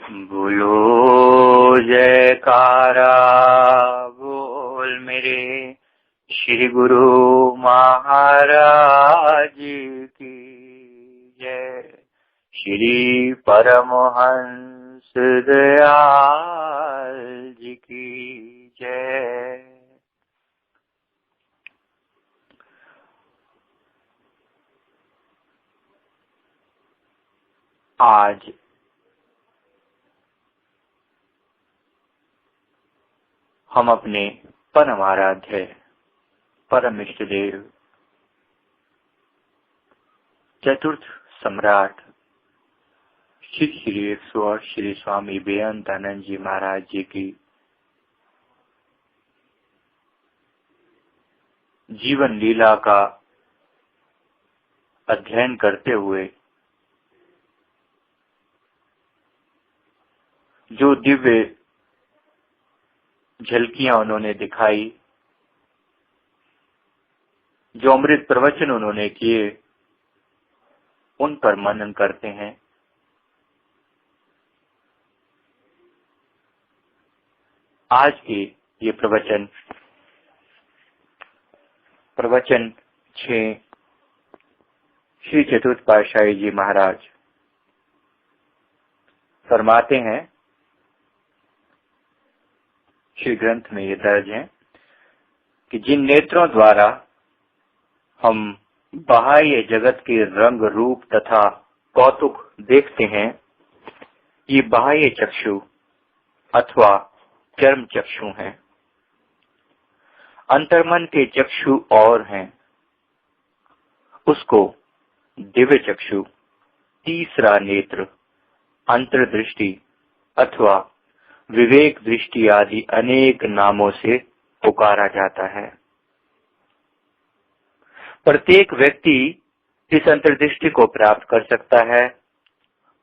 बोलो जयकारा बोल मेरे श्री गुरु महाराज की जय। श्री परमहंस दयाल जी की जय। आज हम अपने परम आराध्य परम इष्ट देव चतुर्थ सम्राट श्री श्री 108 श्री स्वामी बेअंतानंद जी महाराज जी की जीवन लीला का अध्ययन करते हुए जो दिव्य झलकियां उन्होंने दिखाई, जो अमृत प्रवचन उन्होंने किए, उन पर मनन करते हैं। आज के ये प्रवचन 6 श्री चतुर्थ पातशाही जी महाराज फरमाते हैं, श्री ग्रंथ में ये दर्ज है कि जिन नेत्रों द्वारा हम बाह्य जगत के रंग रूप तथा कौतुक देखते हैं, ये बाह्य चक्षु अथवा चर्म चक्षु हैं। अंतर्मन के चक्षु और हैं, उसको दिव्य चक्षु, तीसरा नेत्र, अंतर्दृष्टि अथवा विवेक दृष्टि आदि अनेक नामों से पुकारा जाता है। प्रत्येक व्यक्ति इस अंतर्दृष्टि को प्राप्त कर सकता है,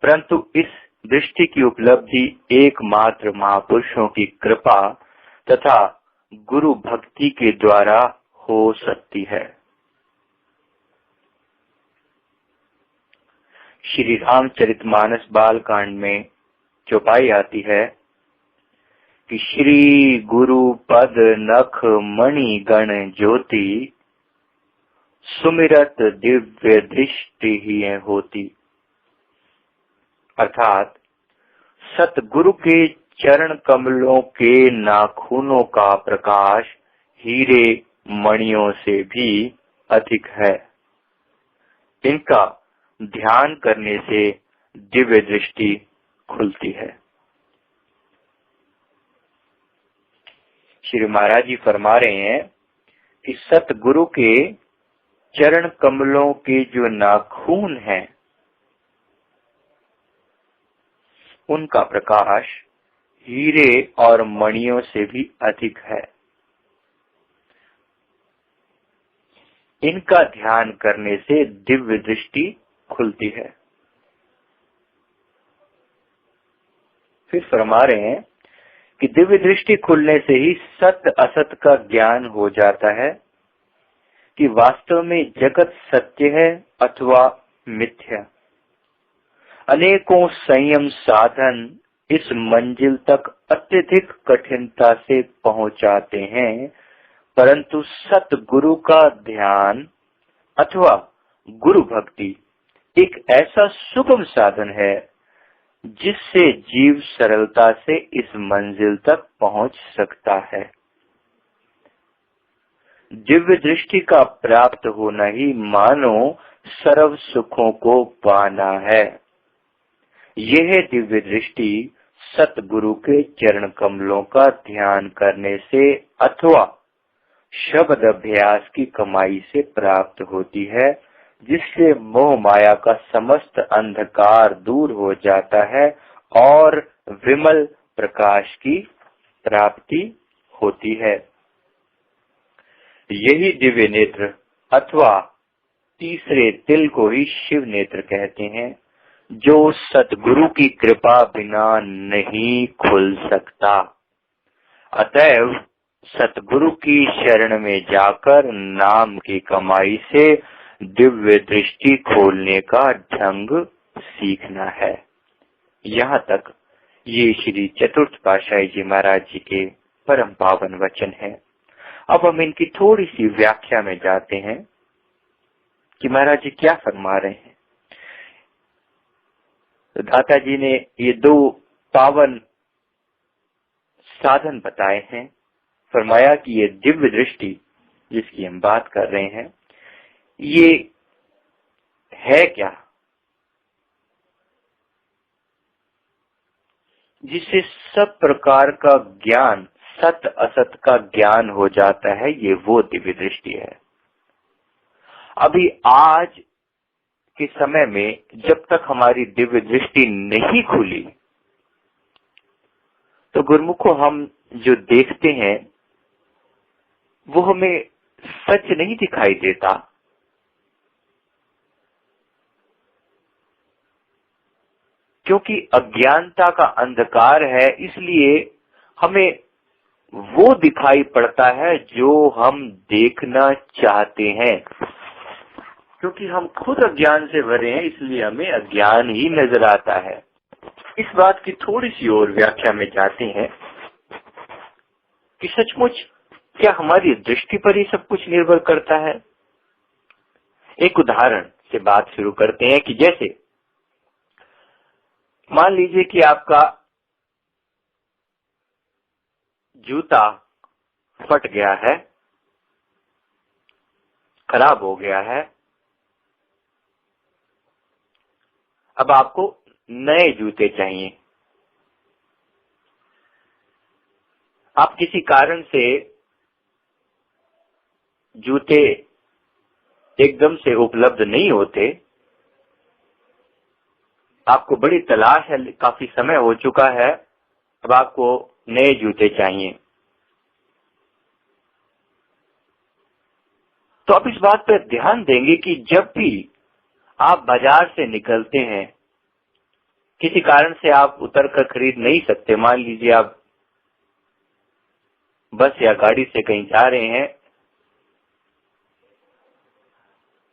परंतु इस दृष्टि की उपलब्धि एकमात्र महापुरुषों की कृपा तथा गुरु भक्ति के द्वारा हो सकती है। श्री रामचरितमानस बालकांड में चौपाई आती है कि श्री गुरु पद नख मणि गण ज्योति सुमिरत दिव्य दृष्टि ही होती। अर्थात सतगुरु के चरण कमलों के नाखूनों का प्रकाश हीरे मणियों से भी अधिक है। इनका ध्यान करने से दिव्य दृष्टि खुलती है। श्री महाराज जी फरमा रहे हैं कि सतगुरु के चरण कमलों के जो नाखून हैं, उनका प्रकाश हीरे और मणियों से भी अधिक है। इनका ध्यान करने से दिव्य दृष्टि खुलती है। फिर फरमा रहे हैं कि दिव्य दृष्टि खुलने से ही सत्य असत का ज्ञान हो जाता है कि वास्तव में जगत सत्य है अथवा मिथ्या। अनेकों संयम साधन इस मंजिल तक अत्यधिक कठिनता से पहुंचाते हैं, परंतु सतगुरु का ध्यान अथवा गुरु भक्ति एक ऐसा सुगम साधन है जिससे जीव सरलता से इस मंजिल तक पहुंच सकता है। दिव्य दृष्टि का प्राप्त होना ही मानो सर्व सुखों को पाना है। यह दिव्य दृष्टि सतगुरु के चरण कमलों का ध्यान करने से अथवा शब्द अभ्यास की कमाई से प्राप्त होती है, जिससे मोह माया का समस्त अंधकार दूर हो जाता है और विमल प्रकाश की प्राप्ति होती है। यही दिव्य नेत्र अथवा तीसरे तिल को ही शिव नेत्र कहते हैं, जो सतगुरु की कृपा बिना नहीं खुल सकता। अतएव सतगुरु की शरण में जाकर नाम की कमाई से दिव्य दृष्टि खोलने का ढंग सीखना है। यहाँ तक ये श्री चतुर्थ पातशाही जी महाराज जी के परम पावन वचन है। अब हम इनकी थोड़ी सी व्याख्या में जाते हैं कि महाराज जी क्या फरमा रहे हैं। तो दाता जी ने ये दो पावन साधन बताए हैं। फरमाया कि ये दिव्य दृष्टि जिसकी हम बात कर रहे हैं, ये है क्या? जिससे सब प्रकार का ज्ञान, सत असत का ज्ञान हो जाता है, ये वो दिव्य दृष्टि है। अभी आज के समय में जब तक हमारी दिव्य दृष्टि नहीं खुली, तो गुरुमुखों हम जो देखते हैं वो हमें सच नहीं दिखाई देता। क्योंकि अज्ञानता का अंधकार है, इसलिए हमें वो दिखाई पड़ता है जो हम देखना चाहते हैं। क्योंकि हम खुद अज्ञान से भरे हैं, इसलिए हमें अज्ञान ही नजर आता है। इस बात की थोड़ी सी और व्याख्या में जाते हैं कि सचमुच क्या हमारी दृष्टि पर ही सब कुछ निर्भर करता है। एक उदाहरण से बात शुरू करते हैं कि जैसे मान लीजिए कि आपका जूता फट गया है, खराब हो गया है। अब आपको नए जूते चाहिए। आप किसी कारण से जूते एकदम से उपलब्ध नहीं होते, आपको बड़ी तलाश है, काफी समय हो चुका है, अब आपको नए जूते चाहिए। तो आप इस बात पर ध्यान देंगे कि जब भी आप बाजार से निकलते हैं, किसी कारण से आप उतर कर खरीद नहीं सकते, मान लीजिए आप बस या गाड़ी से कहीं जा रहे हैं,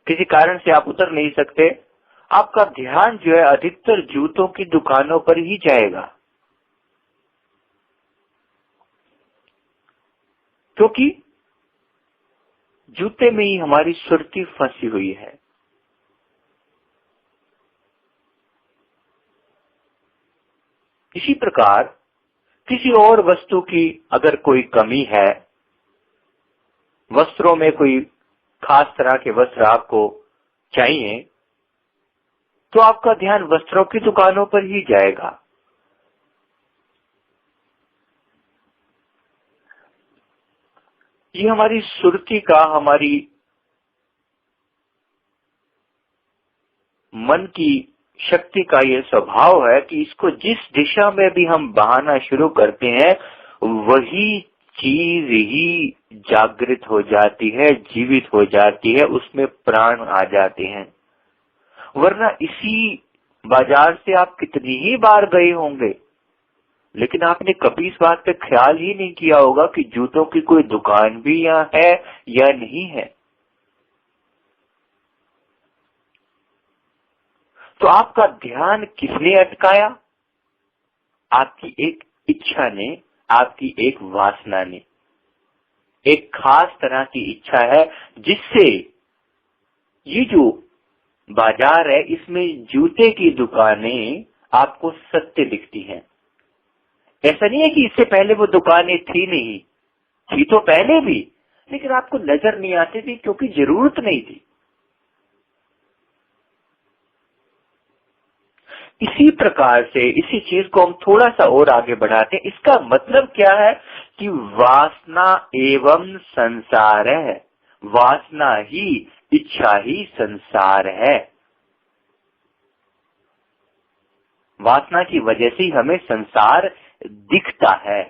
किसी कारण से आप उतर नहीं सकते, आपका ध्यान जो है अधिकतर जूतों की दुकानों पर ही जाएगा। क्योंकि जूते में ही हमारी सुर्ती फंसी हुई है। इसी प्रकार किसी और वस्तु की अगर कोई कमी है, वस्त्रों में कोई खास तरह के वस्त्र आपको चाहिए, तो आपका ध्यान वस्त्रों की दुकानों पर ही जाएगा। ये हमारी सुर्ती का, हमारी मन की शक्ति का ये स्वभाव है कि इसको जिस दिशा में भी हम बहाना शुरू करते हैं, वही चीज ही जागृत हो जाती है, जीवित हो जाती है, उसमें प्राण आ जाते हैं। वरना इसी बाजार से आप कितनी ही बार गए होंगे, लेकिन आपने कभी इस बात पे ख्याल ही नहीं किया होगा कि जूतों की कोई दुकान भी यहाँ है या नहीं है। तो आपका ध्यान किसने अटकाया? आपकी एक इच्छा ने, आपकी एक वासना ने। एक खास तरह की इच्छा है जिससे ये जो बाजार है, इसमें जूते की दुकानें आपको सत्य दिखती हैं। ऐसा नहीं है कि इससे पहले वो दुकानें थी नहीं, थी तो पहले भी, लेकिन आपको नजर नहीं आती थी क्योंकि जरूरत नहीं थी। इसी प्रकार से इसी चीज को हम थोड़ा सा और आगे बढ़ाते हैं। इसका मतलब क्या है कि वासना एवं संसार है। वासना ही, इच्छा ही संसार है। वासना की वजह से हमें संसार दिखता है।